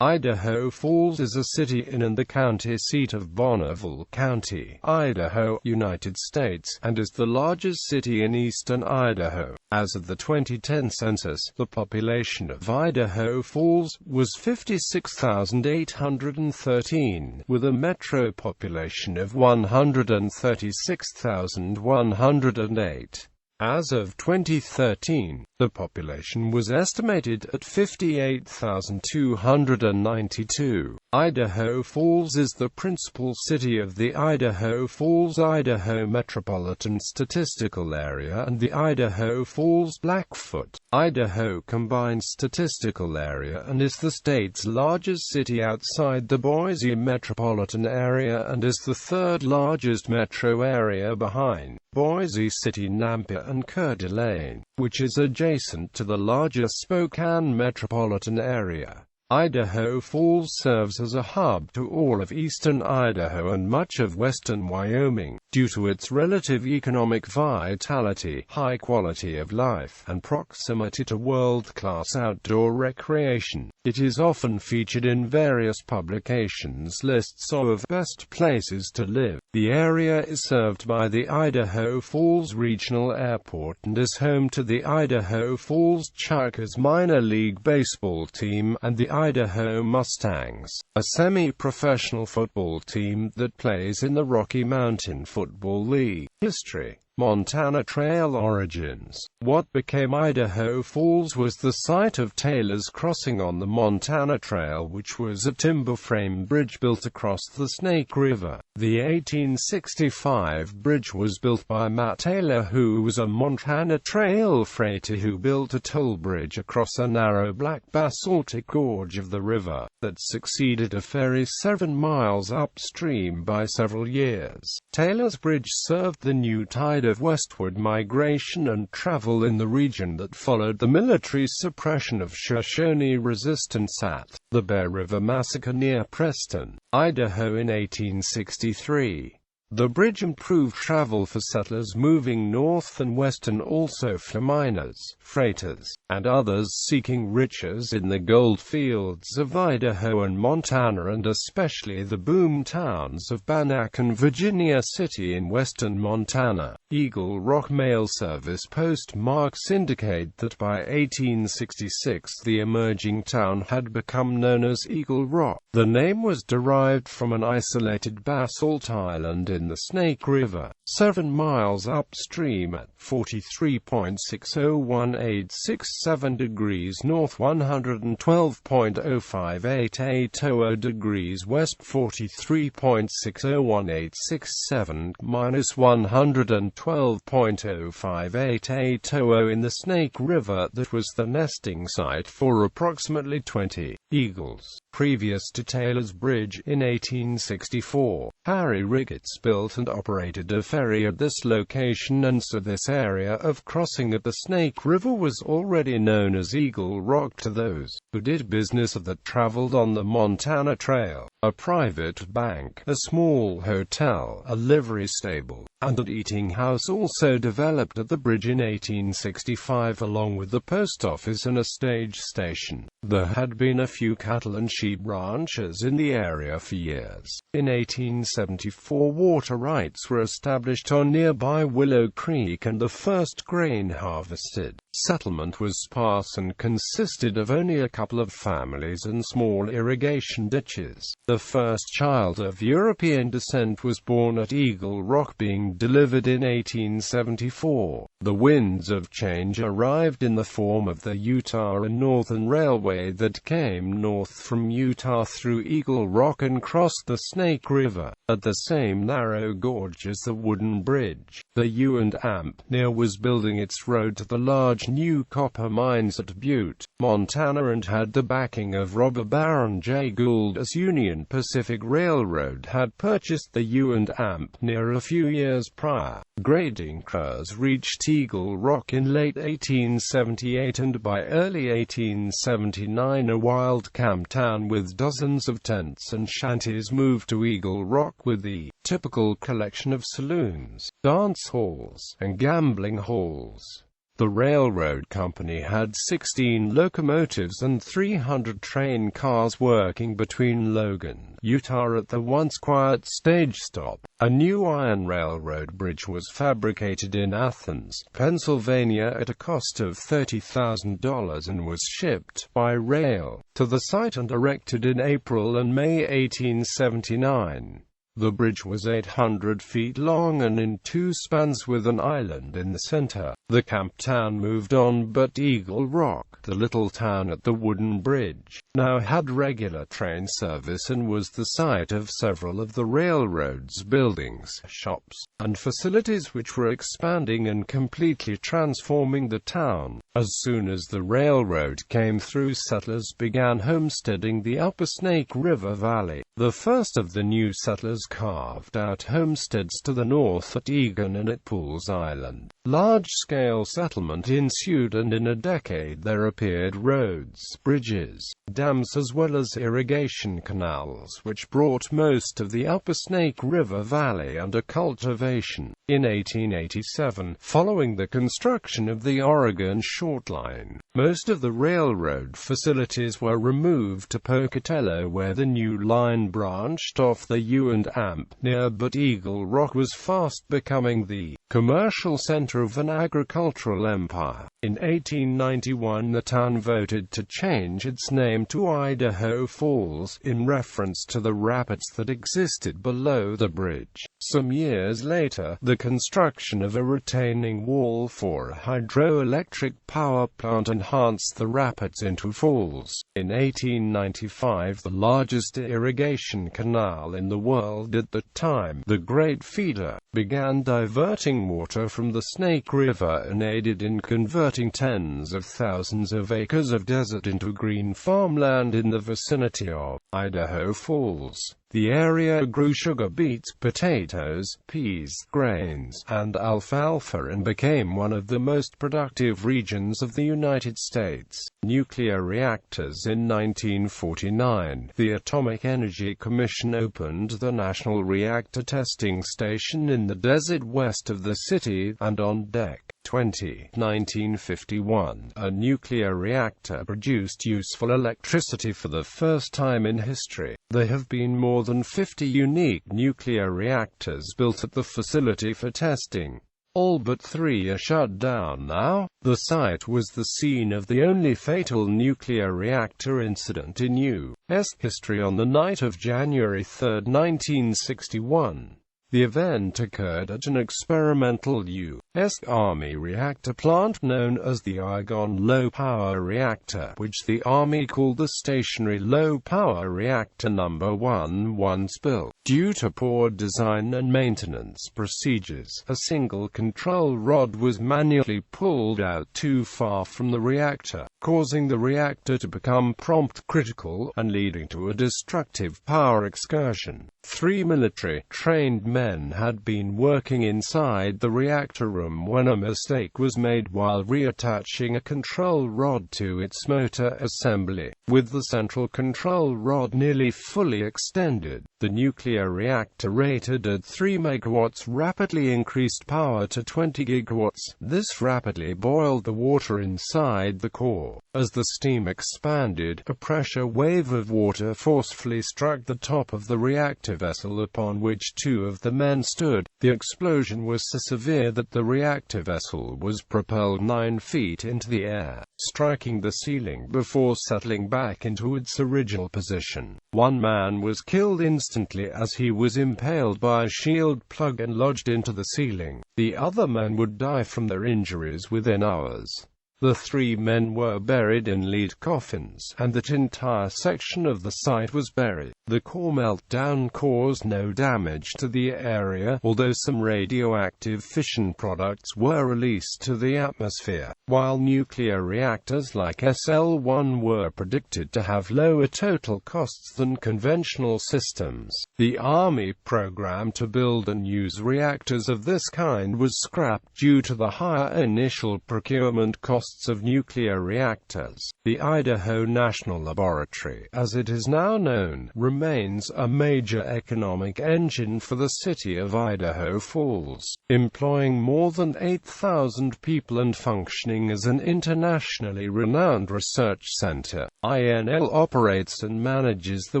Idaho Falls is a city in and the county seat of Bonneville County, Idaho, United States, and is the largest city in eastern Idaho. As of the 2010 census, the population of Idaho Falls was 56,813, with a metro population of 136,108. As of 2013, the population was estimated at 58,292. Idaho Falls is the principal city of the Idaho Falls, Idaho Metropolitan Statistical Area and the Idaho Falls-Blackfoot, Idaho Combined Statistical Area, and is the state's largest city outside the Boise Metropolitan Area and is the third largest metro area behind Boise City-Nampa and Coeur, which is adjacent to the larger Spokane metropolitan area. Idaho Falls serves as a hub to all of eastern Idaho and much of western Wyoming, due to its relative economic vitality, high quality of life, and proximity to world-class outdoor recreation. It is often featured in various publications' lists of best places to live. The area is served by the Idaho Falls Regional Airport and is home to the Idaho Falls Chukars minor league baseball team and the Idaho Mustangs, a semi-professional football team that plays in the Rocky Mountain Football League. History. Montana Trail origins. What became Idaho Falls was the site of Taylor's Crossing on the Montana Trail, which was a timber frame bridge built across the Snake River. The 1865 bridge was built by Matt Taylor, who was a Montana Trail freighter who built a toll bridge across a narrow black basaltic gorge of the river that succeeded a ferry 7 miles upstream by several years. Taylor's bridge served the new tide of westward migration and travel in the region that followed the military suppression of Shoshone resistance at the Bear River Massacre near Preston, Idaho in 1863. The bridge improved travel for settlers moving north and west and also for miners, freighters, and others seeking riches in the gold fields of Idaho and Montana, and especially the boom towns of Bannack and Virginia City in western Montana. Eagle Rock mail service postmarks indicate that by 1866 the emerging town had become known as Eagle Rock. The name was derived from an isolated basalt island in the Snake River, 7 miles upstream at 43.601867 degrees north, 112.05880 degrees west, 43.601867 minus 112.05880 in the Snake River. That was the nesting site for approximately 20 eagles. Previous to Taylor's Bridge, in 1864, Harry Ricketts built and operated a ferry at this location, and so this area of crossing at the Snake River was already known as Eagle Rock to those who did business that traveled on the Montana Trail. A private bank, a small hotel, a livery stable, and an eating house also developed at the bridge in 1865, along with the post office and a stage station. There had been a few cattle and sheep ranches in the area for years. In 1874, water rights were established on nearby Willow Creek and the first grain harvested. Settlement was sparse and consisted of only a couple of families and small irrigation ditches. The first child of European descent was born at Eagle Rock, being delivered in 1874. The winds of change arrived in the form of the Utah and Northern Railway that came north from Utah through Eagle Rock and crossed the Snake River at the same narrow gorge as the wooden bridge. The U&Amp near was building its road to the large new copper mines at Butte, Montana, and had the backing of robber Baron J. Gould, as Union Pacific Railroad had purchased the U&Amp near a few years prior. Grading crews reached Eagle Rock in late 1878, and by early 1879 a wild camp town with dozens of tents and shanties moved to Eagle Rock with the typical collection of saloons, dance halls, and gambling halls. The railroad company had 16 locomotives and 300 train cars working between Logan, Utah at the once quiet stage stop. A new iron railroad bridge was fabricated in Athens, Pennsylvania at a cost of $30,000 and was shipped by rail to the site and erected in April and May 1879. The bridge was 800 feet long and in two spans with an island in the center. The camp town moved on, but Eagle Rock, the little town at the wooden bridge, now had regular train service and was the site of several of the railroad's buildings, shops, and facilities which were expanding and completely transforming the town. As soon as the railroad came through, settlers began homesteading the upper Snake River Valley. The first of the new settlers carved out homesteads to the north at Egan and at Pools Island. Large-scale settlement ensued, and in a decade there appeared roads, bridges, dams as well as irrigation canals which brought most of the upper Snake River Valley under cultivation. In 1887, following the construction of the Oregon Short Line, most of the railroad facilities were removed to Pocatello, where the new line branched off the U&Amp near, but Eagle Rock was fast becoming the commercial center of an agricultural empire. In 1891, the town voted to change its name to Idaho Falls, in reference to the rapids that existed below the bridge. Some years later, the construction of a retaining wall for a hydroelectric power plant enhanced the rapids into falls. In 1895, the largest irrigation canal in the world at the time, the Great Feeder, began diverting water from the Snake River and aided in converting tens of thousands of acres of desert into green farmland in the vicinity of Idaho Falls. The area grew sugar beets, potatoes, peas, grains, and alfalfa and became one of the most productive regions of the United States. Nuclear reactors. In 1949, the Atomic Energy Commission opened the National Reactor Testing Station in the desert west of the city, and on Deck 20, 1951, a nuclear reactor produced useful electricity for the first time in history. There have been more than 50 unique nuclear reactors built at the facility for testing. All but 3 are shut down now. The site was the scene of the only fatal nuclear reactor incident in U.S. history on the night of January 3, 1961. The event occurred at an experimental U.S. Army reactor plant known as the Argonne Low Power Reactor, which the Army called the Stationary Low Power Reactor No. 1. One spill. Due to poor design and maintenance procedures, a single control rod was manually pulled out too far from the reactor, causing the reactor to become prompt critical, and leading to a destructive power excursion. 3 military-trained men had been working inside the reactor room when a mistake was made while reattaching a control rod to its motor assembly. With the central control rod nearly fully extended, the nuclear reactor rated at 3 megawatts rapidly increased power to 20 gigawatts. This rapidly boiled the water inside the core. As the steam expanded, a pressure wave of water forcefully struck the top of the reactor vessel upon which 2 of the men stood. The explosion was so severe that the reactor vessel was propelled 9 feet into the air, striking the ceiling before settling back into its original position. 1 man was killed instantly as he was impaled by a shield plug and lodged into the ceiling. The other men would die from their injuries within hours. The 3 men were buried in lead coffins, and that entire section of the site was buried. The core meltdown caused no damage to the area, although some radioactive fission products were released to the atmosphere. While nuclear reactors like SL-1 were predicted to have lower total costs than conventional systems, the Army program to build and use reactors of this kind was scrapped due to the higher initial procurement costs costs of nuclear reactors. The Idaho National Laboratory, as it is now known, remains a major economic engine for the city of Idaho Falls, employing more than 8,000 people and functioning as an internationally renowned research center. INL operates and manages the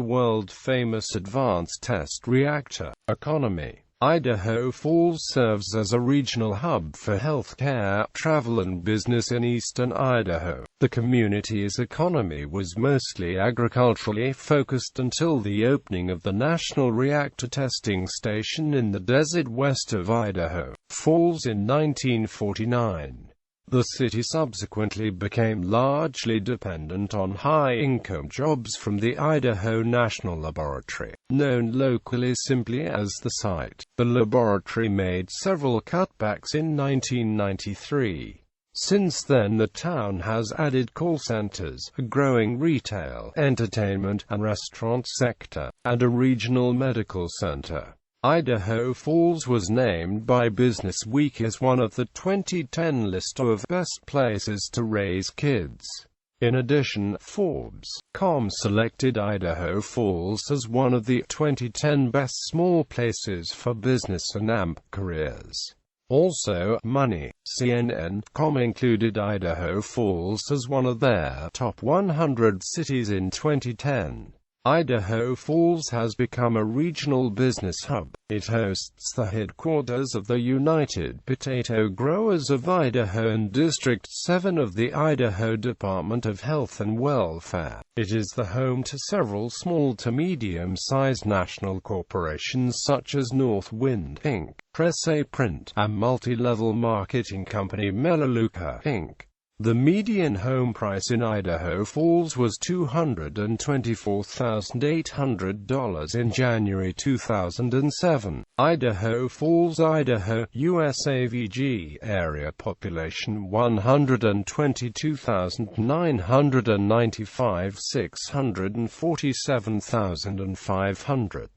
world-famous Advanced Test Reactor economy. Idaho Falls serves as a regional hub for healthcare, travel and business in eastern Idaho. The community's economy was mostly agriculturally focused until the opening of the National Reactor Testing Station in the desert west of Idaho Falls in 1949. The city subsequently became largely dependent on high-income jobs from the Idaho National Laboratory, known locally simply as the site. The laboratory made several cutbacks in 1993. Since then the town has added call centers, a growing retail, entertainment, and restaurant sector, and a regional medical center. Idaho Falls was named by Business Week as one of the 2010 list of best places to raise kids. In addition, Forbes.com selected Idaho Falls as one of the 2010 best small places for business and careers. Also, CNN.com included Idaho Falls as one of their top 100 cities in 2010. Idaho Falls has become a regional business hub. It hosts the headquarters of the United Potato Growers of Idaho and District 7 of the Idaho Department of Health and Welfare. It is the home to several small to medium-sized national corporations such as Northwind Inc., Presse Print, and multi-level marketing company Melaleuca Inc. The median home price in Idaho Falls was $224,800 in January 2007. Idaho Falls, Idaho, USAVG. Area population 122,995, 647,500.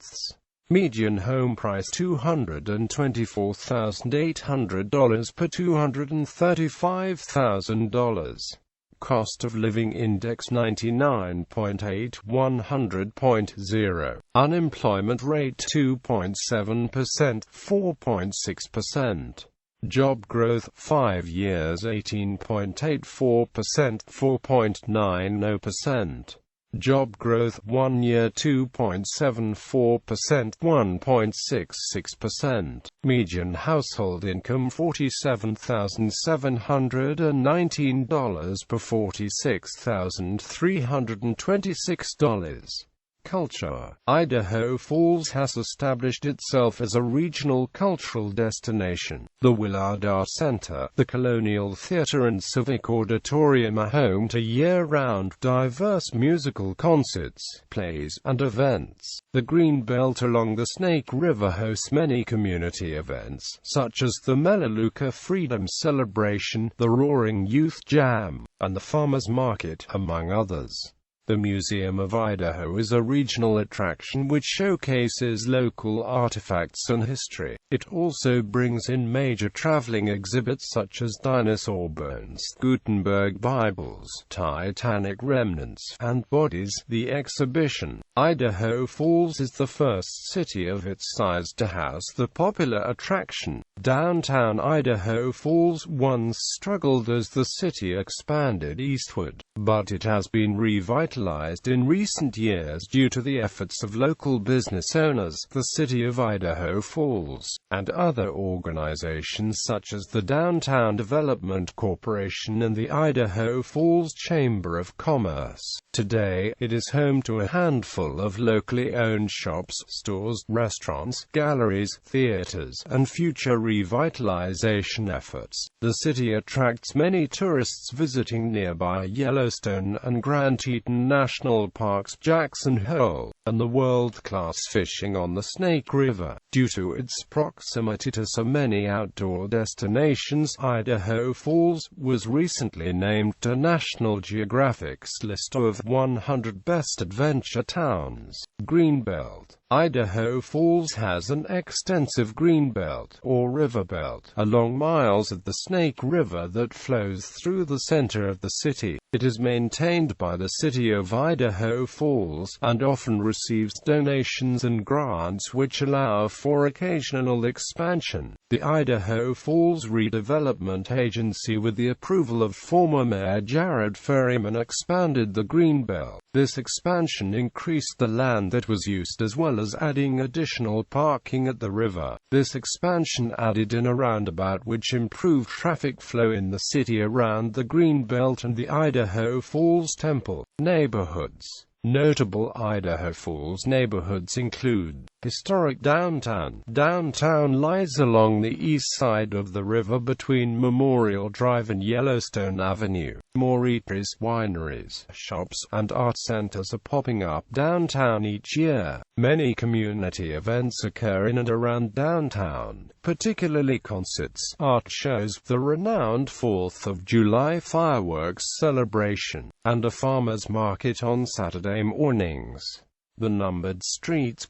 Median home price $224,800 per $235,000. Cost of living index 99.8, 100.0. Unemployment rate 2.7%, 4.6%. Job growth 5 years 18.84%, 4.90%. Job growth 1 year 2.74%, 1.66%. Median household income $47,719 per $46,326. Culture. Idaho Falls has established itself as a regional cultural destination. The Willard Art Center, the Colonial Theater and Civic Auditorium are home to year-round diverse musical concerts, plays, and events. The Greenbelt along the Snake River hosts many community events, such as the Melaleuca Freedom Celebration, the Roaring Youth Jam, and the Farmers Market, among others. The Museum of Idaho is a regional attraction which showcases local artifacts and history. It also brings in major traveling exhibits such as dinosaur bones, Gutenberg Bibles, Titanic remnants, and bodies. The exhibition. Idaho Falls is the first city of its size to house the popular attraction. Downtown Idaho Falls once struggled as the city expanded eastward, but it has been revitalized in recent years due to the efforts of local business owners, the City of Idaho Falls, and other organizations such as the Downtown Development Corporation and the Idaho Falls Chamber of Commerce. Today, it is home to a handful of locally owned shops, stores, restaurants, galleries, theaters, and future revitalization efforts. The city attracts many tourists visiting nearby Yellowstone and Grand Teton National Parks, Jackson Hole, and the world-class fishing on the Snake River. Due to its proximity to so many outdoor destinations, Idaho Falls was recently named to National Geographic's list of 100 Best Adventure Towns. Greenbelt. Idaho Falls has an extensive greenbelt, or riverbelt, along miles of the Snake River that flows through the center of the city. It is maintained by the city of Idaho Falls, and often receives donations and grants which allow for occasional expansion. The Idaho Falls Redevelopment Agency, with the approval of former Mayor Jared Ferryman, expanded the greenbelt. This expansion increased the land that was used as well as adding additional parking at the river. This expansion added in a roundabout which improved traffic flow in the city around the greenbelt and the Idaho Falls Temple neighborhoods. Notable Idaho Falls neighborhoods include historic downtown. Downtown lies along the east side of the river between Memorial Drive and Yellowstone Avenue. More eateries, wineries, shops, and art centers are popping up downtown each year. Many community events occur in and around downtown, particularly concerts, art shows, the renowned 4th of July fireworks celebration, and a farmers market on Saturday mornings. The Numbered Streets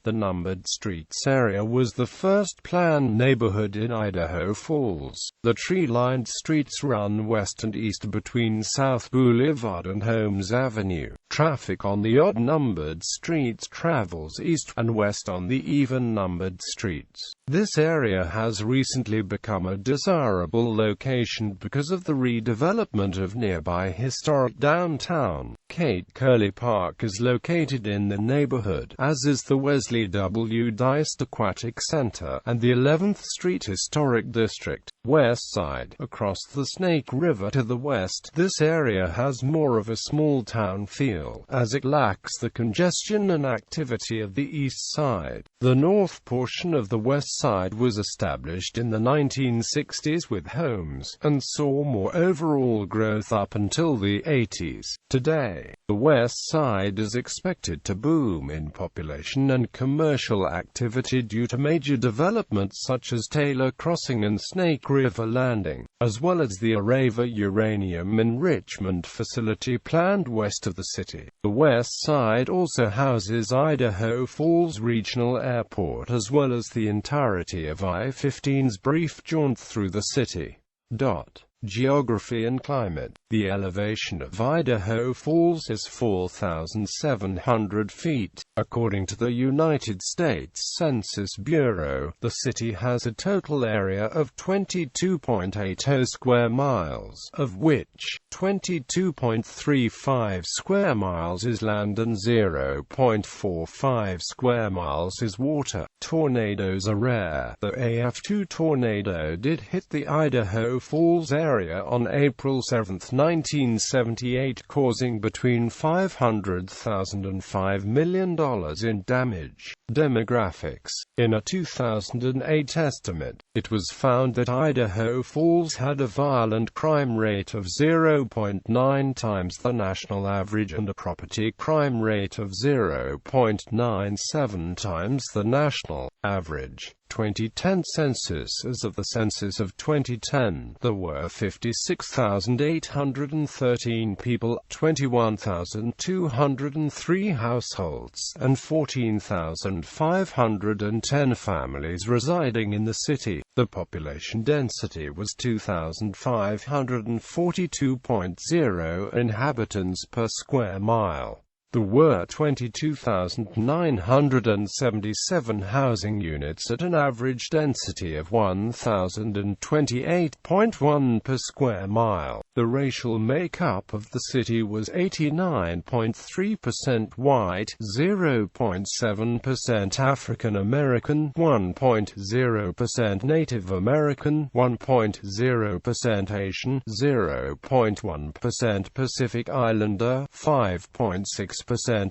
area was the first planned neighborhood in Idaho Falls. The tree-lined streets run west and east between South Boulevard and Holmes Avenue. Traffic on the odd-numbered streets travels east and west on the even-numbered streets. This area has recently become a desirable location because of the redevelopment of nearby historic downtown. Kate Curley Park is located in the neighborhood, as is the Wesley W. Deist Aquatic Center, and the 11th Street Historic District. West Side. Across the Snake River to the west, this area has more of a small-town feel, as it lacks the congestion and activity of the east side. The north portion of the west side was established in the 1960s with homes, and saw more overall growth up until the 80s. Today, the west side is expected to boom in population and commercial activity due to major developments such as Taylor Crossing and Snake River Landing, as well as the Arava uranium enrichment facility planned west of the city. The west side also houses Idaho Falls Regional Airport as well as the entirety of I-15's brief jaunt through the city. Geography and climate. The elevation of Idaho Falls is 4,700 feet. According to the United States Census Bureau, the city has a total area of 22.80 square miles, of which 22.35 square miles is land and 0.45 square miles is water. Tornadoes are rare. The AF2 tornado did hit the Idaho Falls area on April 7, 1978, causing between $500,000 and $5 million in damage. Demographics. In a 2008 estimate, it was found that Idaho Falls had a violent crime rate of 0.9 times the national average and a property crime rate of 0.97 times the national average. 2010 census. As of the census of 2010, there were 56,813 people, 21,203 households, and 14,510 families residing in the city. The population density was 2,542.0 inhabitants per square mile. There were 22,977 housing units at an average density of 1,028.1 per square mile. The racial makeup of the city was 89.3% white, 0.7% African American, 1.0% Native American, 1.0% Asian, 0.1% Pacific Islander, 5.6%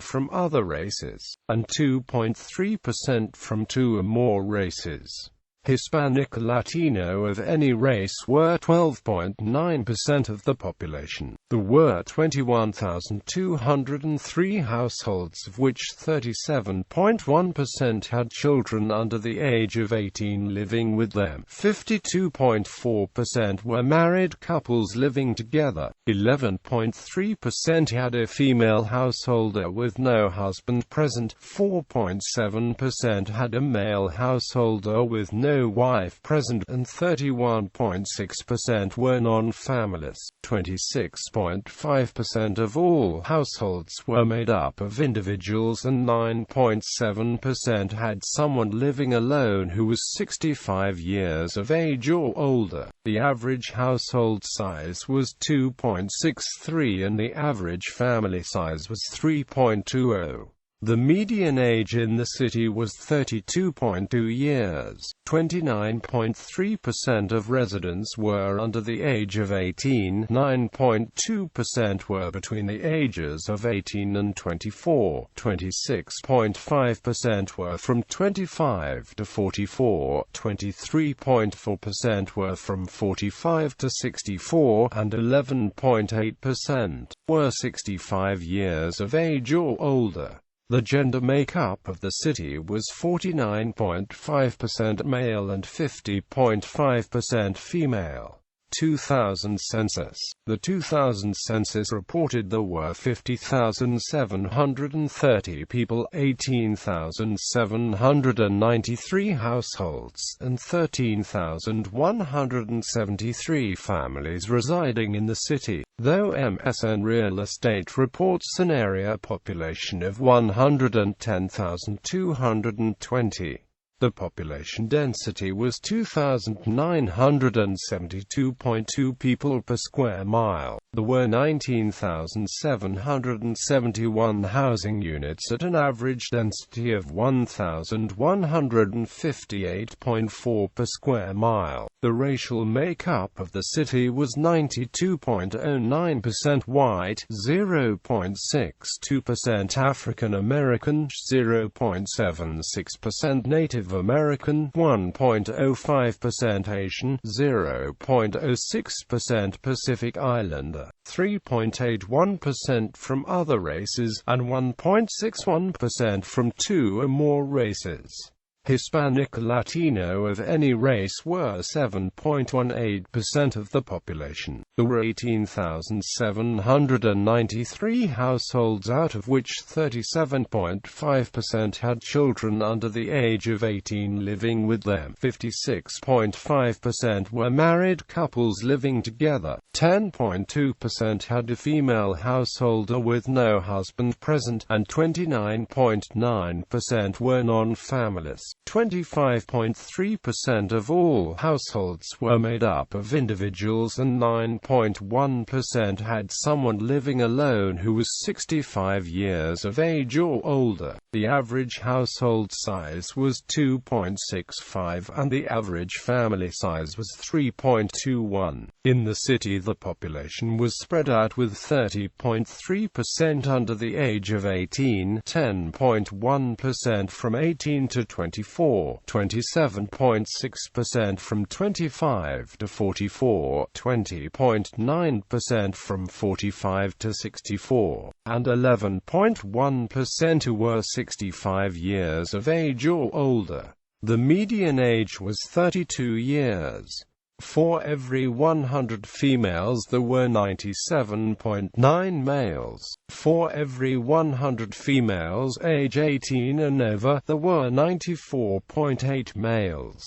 from other races, and 2.3% from two or more races. Hispanic Latino of any race were 12.9% of the population. There were 21,203 households, of which 37.1% had children under the age of 18 living with them. 52.4% were married couples living together. 11.3% had a female householder with no husband present. 4.7% had a male householder with no wife present, and 31.6% were non-families. 26.5% of all households were made up of individuals, and 9.7% had someone living alone who was 65 years of age or older. The average household size was 2.63 and the average family size was 3.20. The median age in the city was 32.2 years. 29.3% of residents were under the age of 18. 9.2% were between the ages of 18 and 24. 26.5% were from 25 to 44. 23.4% were from 45 to 64, and 11.8% were 65 years of age or older. The gender makeup of the city was 49.5% male and 50.5% female. 2000 census. The 2000 census reported there were 50,730 people, 18,793 households, and 13,173 families residing in the city. Though MSN Real Estate reports an area population of 110,220. The population density was 2,972.2 people per square mile. There were 19,771 housing units at an average density of 1,158.4 per square mile. The racial makeup of the city was 92.09% white, 0.62% African American, 0.76% Native American, 1.05% Asian, 0.06% Pacific Islander, 3.81% from other races, and 1.61% from two or more races. Hispanic Latino of any race were 7.18% of the population. There were 18,793 households, out of which 37.5% had children under the age of 18 living with them. 56.5% were married couples living together. 10.2% had a female householder with no husband present, and 29.9% were non-families. 25.3% of all households were made up of individuals, and 9.1% had someone living alone who was 65 years of age or older. The average household size was 2.65 and the average family size was 3.21. In the city, the population was spread out with 30.3% under the age of 18, 10.1% from 18 to 24, 27.6% from 25 to 44, 20.9% from 45 to 64, and 11.1% who were 65 years of age or older. The median age was 32 years. For every 100 females there were 97.9 males. For every 100 females age 18 and over, there were 94.8 males.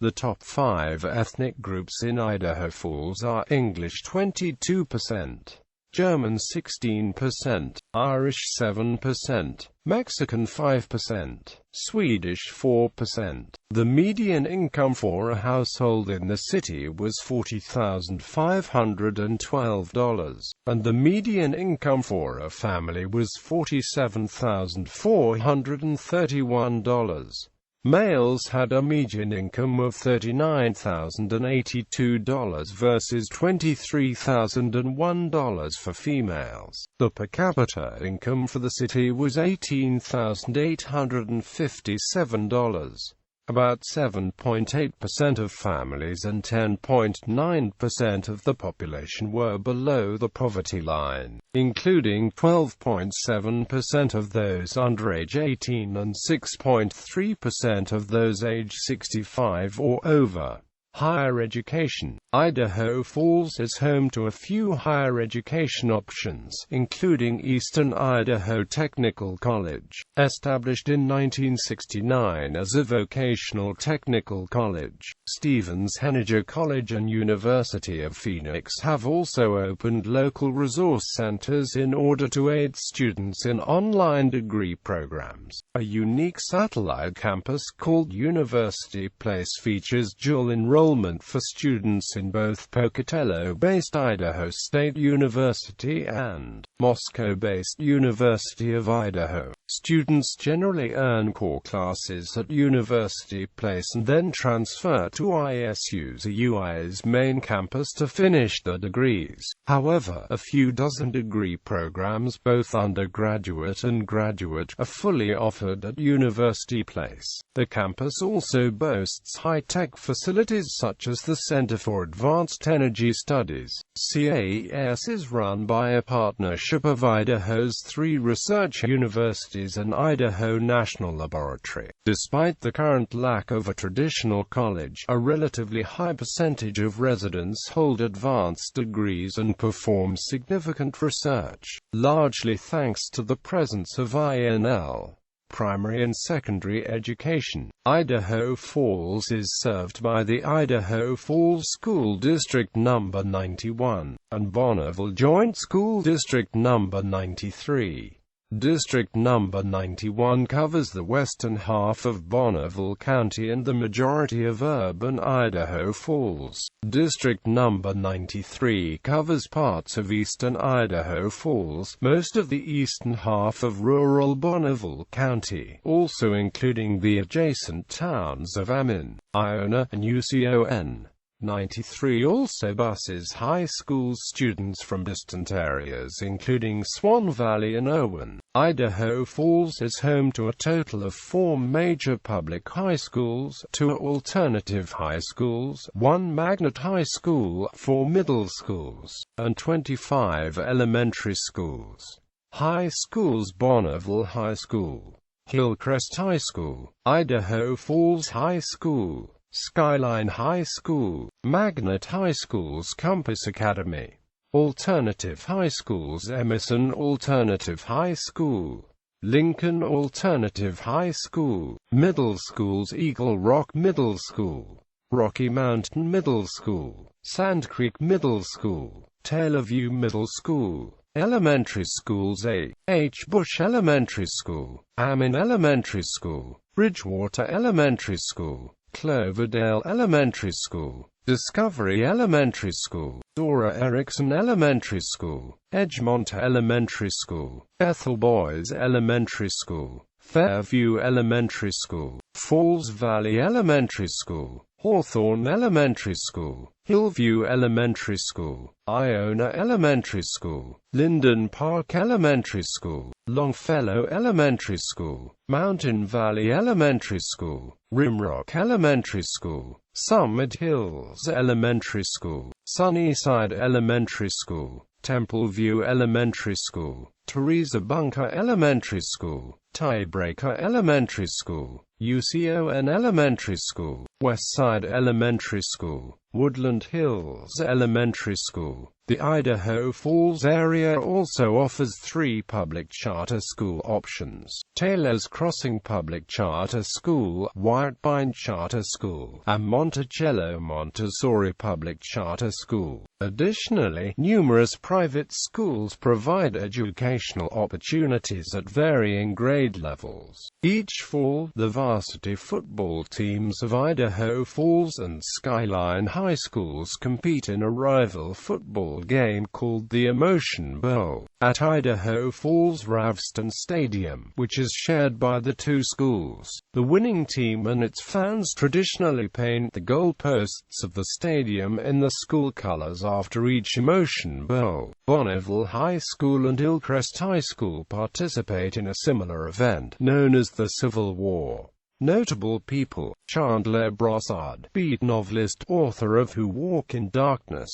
The top 5 ethnic groups in Idaho Falls are English 22%, German 16%, Irish 7%, Mexican 5%, Swedish 4%. The median income for a household in the city was $40,512, and the median income for a family was $47,431. Males had a median income of $39,082 versus $23,001 for females. The per capita income for the city was $18,857. About 7.8% of families and 10.9% of the population were below the poverty line, including 12.7% of those under age 18 and 6.3% of those age 65 or over. Higher education. Idaho Falls is home to a few higher education options, including Eastern Idaho Technical College, established in 1969 as a vocational technical college. Stevens-Henager College and University of Phoenix have also opened local resource centers in order to aid students in online degree programs. A unique satellite campus called University Place features dual enrollment for students in both Pocatello-based Idaho State University and Moscow-based University of Idaho. Students generally earn core classes at University Place and then transfer to ISU's UI's main campus to finish their degrees. However, a few dozen degree programs, both undergraduate and graduate, are fully offered at University Place. The campus also boasts high-tech facilities such as the Center for Advanced Energy Studies. CAS is run by a partnership of Idaho's 3 research universities and Idaho National Laboratory. Despite the current lack of a traditional college, a relatively high percentage of residents hold advanced degrees and perform significant research, largely thanks to the presence of INL. Primary and secondary education. Idaho Falls is served by the Idaho Falls School District No. 91, and Bonneville Joint School District No. 93. District No. 91 covers the western half of Bonneville County and the majority of urban Idaho Falls. District No. 93 covers parts of eastern Idaho Falls, most of the eastern half of rural Bonneville County, also including the adjacent towns of Amin, Iona, and Ucon. 93 also buses high school students from distant areas including Swan Valley and Owen. Idaho Falls is home to a total of 4 major public high schools, 2 alternative high schools, 1 magnet high school, 4 middle schools, and 25 elementary schools. High schools: Bonneville High School, Hillcrest High School, Idaho Falls High School, Skyline High School, Magnet High School's Compass Academy. Alternative high schools: Emerson Alternative High School, Lincoln Alternative High School. Middle schools: Eagle Rock Middle School, Rocky Mountain Middle School, Sand Creek Middle School, Taylorview Middle School. Elementary schools: A. H. Bush Elementary School, Amin Elementary School, Bridgewater Elementary School, Cloverdale Elementary School, Discovery Elementary School, Dora Erickson Elementary School, Edgemont Elementary School, Ethel Boys Elementary School, Fairview Elementary School, Falls Valley Elementary School, Hawthorne Elementary School, Hillview Elementary School, Iona Elementary School, Linden Park Elementary School, Longfellow Elementary School, Mountain Valley Elementary School, Rimrock Elementary School, Summit Hills Elementary School, Sunnyside Elementary School, Templeview Elementary School, Teresa Bunker Elementary School, Tiebreaker Elementary School, Ucon Elementary School, Westside Elementary School, Woodland Hills Elementary School. The Idaho Falls area also offers 3 public charter school options: Taylor's Crossing Public Charter School, Whitebine Charter School, and Monticello Montessori Public Charter School. Additionally, numerous private schools provide educational opportunities at varying grade levels. Each fall, the varsity football teams of Idaho Falls and Skyline High Schools compete in a rival football game called the Emotion Bowl at Idaho Falls Ravston Stadium, which is shared by the 2 schools. The winning team and its fans traditionally paint the goalposts of the stadium in the school colors after each Emotion Bowl. Bonneville High School and Hillcrest High School participate in a similar event, known as the Civil War. Notable people: Chandler Brossard, beat novelist, author of Who Walk in Darkness.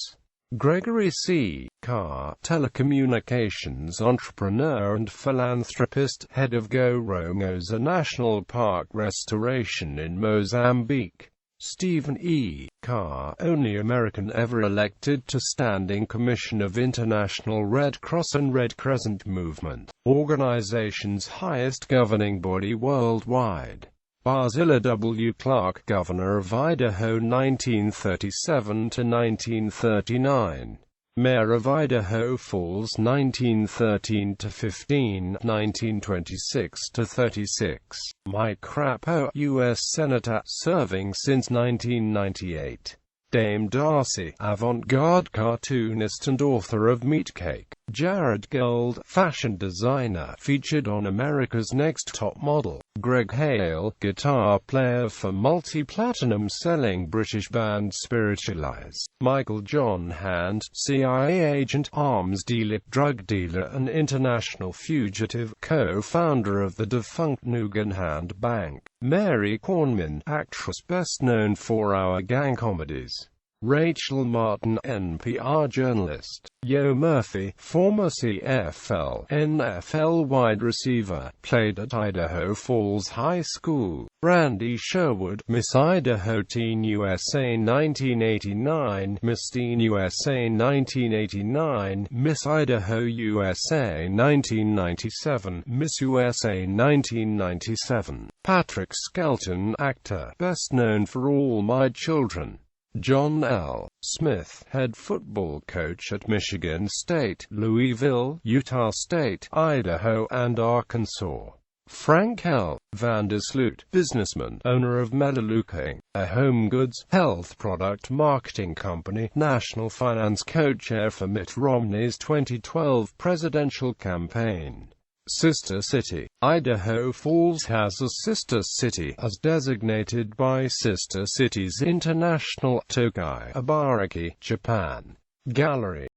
Gregory C. Carr, telecommunications entrepreneur and philanthropist, head of Gorongosa National Park restoration in Mozambique. Stephen E. Carr, only American ever elected to Standing Commission of International Red Cross and Red Crescent Movement, organization's highest governing body worldwide. Barzilla W. Clark, Governor of Idaho 1937 to 1939. Mayor of Idaho Falls 1913 to 15, 1926 to 36. Mike Crapo, U.S. Senator, serving since 1998. Dame Darcy, avant-garde cartoonist and author of Meat Cake. Jared Gold, fashion designer, featured on America's Next Top Model. Greg Hale, guitar player for multi-platinum selling British band Spiritualize. Michael John Hand, CIA agent, arms dealer, drug dealer and international fugitive, co-founder of the defunct Nugan Hand Bank. Mary Kornman, actress best known for Our Gang comedies. Rachel Martin, NPR journalist. Yo Murphy, former CFL, NFL wide receiver, played at Idaho Falls High School. Brandy Sherwood, Miss Idaho Teen USA 1989, Miss Teen USA 1989, Miss Idaho USA 1997, Miss USA 1997. Patrick Skelton, actor, best known for All My Children. John L. Smith, head football coach at Michigan State, Louisville, Utah State, Idaho, and Arkansas. Frank L. Vandersloot, businessman, owner of Melaleuca Inc., a home goods, health product marketing company, national finance co-chair for Mitt Romney's 2012 presidential campaign. Sister City. Idaho Falls has a sister city, as designated by Sister Cities International, Tokai, Ibaraki, Japan. Gallery.